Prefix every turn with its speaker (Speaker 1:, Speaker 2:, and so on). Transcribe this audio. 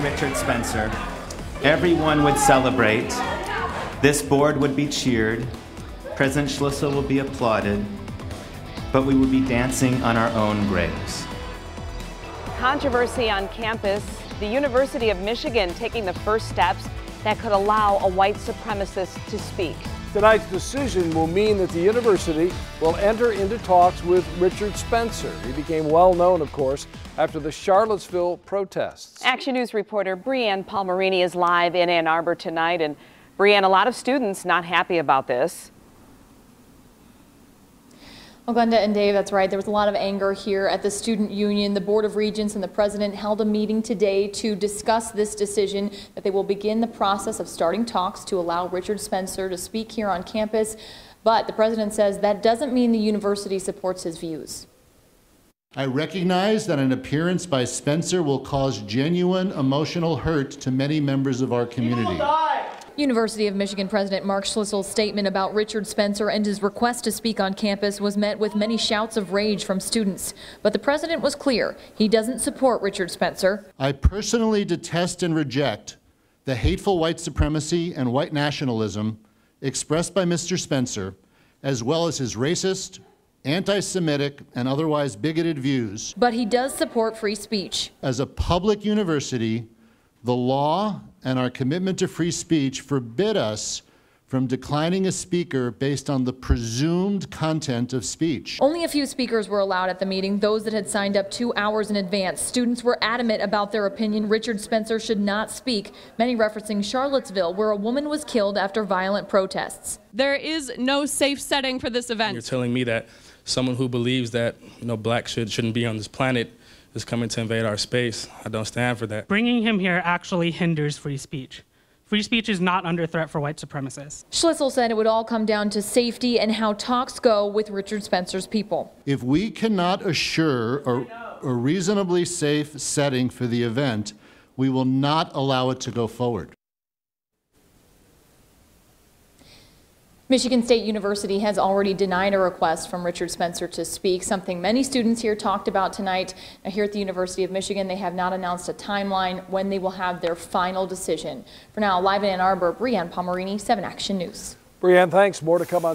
Speaker 1: Richard Spencer, everyone would celebrate. This board would be cheered. President Schlissel will be applauded. But we would be dancing on our own graves.
Speaker 2: Controversy on campus. The University of Michigan taking the first steps that could allow a white supremacist to speak.
Speaker 3: Tonight's decision will mean that the university will enter into talks with Richard Spencer. He became well known, of course, after the Charlottesville protests.
Speaker 2: Action News reporter Brianne Palmerini is live in Ann Arbor tonight. And Brianne, a lot of students not happy about this.
Speaker 4: Well, Glenda and Dave, that's right. There was a lot of anger here at the student union. The Board of Regents and the president held a meeting today to discuss this decision, that they will begin the process of starting talks to allow Richard Spencer to speak here on campus. But the president says that doesn't mean the university supports his views.
Speaker 5: I recognize that an appearance by Spencer will cause genuine emotional hurt to many members of our community.
Speaker 4: University of Michigan President Mark Schlissel's statement about Richard Spencer and his request to speak on campus was met with many shouts of rage from students. But the president was clear. He doesn't support Richard Spencer.
Speaker 5: I personally detest and reject the hateful white supremacy and white nationalism expressed by Mr. Spencer, as well as his racist, anti-Semitic, and otherwise bigoted views.
Speaker 4: But he does support free speech.
Speaker 5: As a public university, the law and our commitment to free speech forbid us from declining a speaker based on the presumed content of speech.
Speaker 4: Only a few speakers were allowed at the meeting, those that had signed up 2 hours in advance. Students were adamant about their opinion Richard Spencer should not speak, many referencing Charlottesville, where a woman was killed after violent protests.
Speaker 6: There is no safe setting for this event.
Speaker 7: You're telling me that someone who believes that, blacks shouldn't be on this planet is coming to invade our space. I don't stand for that.
Speaker 8: Bringing him here actually hinders free speech. Free speech is not under threat for white supremacists.
Speaker 4: Schlissel said it would all come down to safety and how talks go with Richard Spencer's people.
Speaker 5: If we cannot assure a reasonably safe setting for the event, we will not allow it to go forward.
Speaker 4: Michigan State University has already denied a request from Richard Spencer to speak, something many students here talked about tonight. Now, here at the University of Michigan, they have not announced a timeline when they will have their final decision. For now, live in Ann Arbor, Brianne Palmerini, 7 Action News.
Speaker 3: Brianne, thanks. More to come on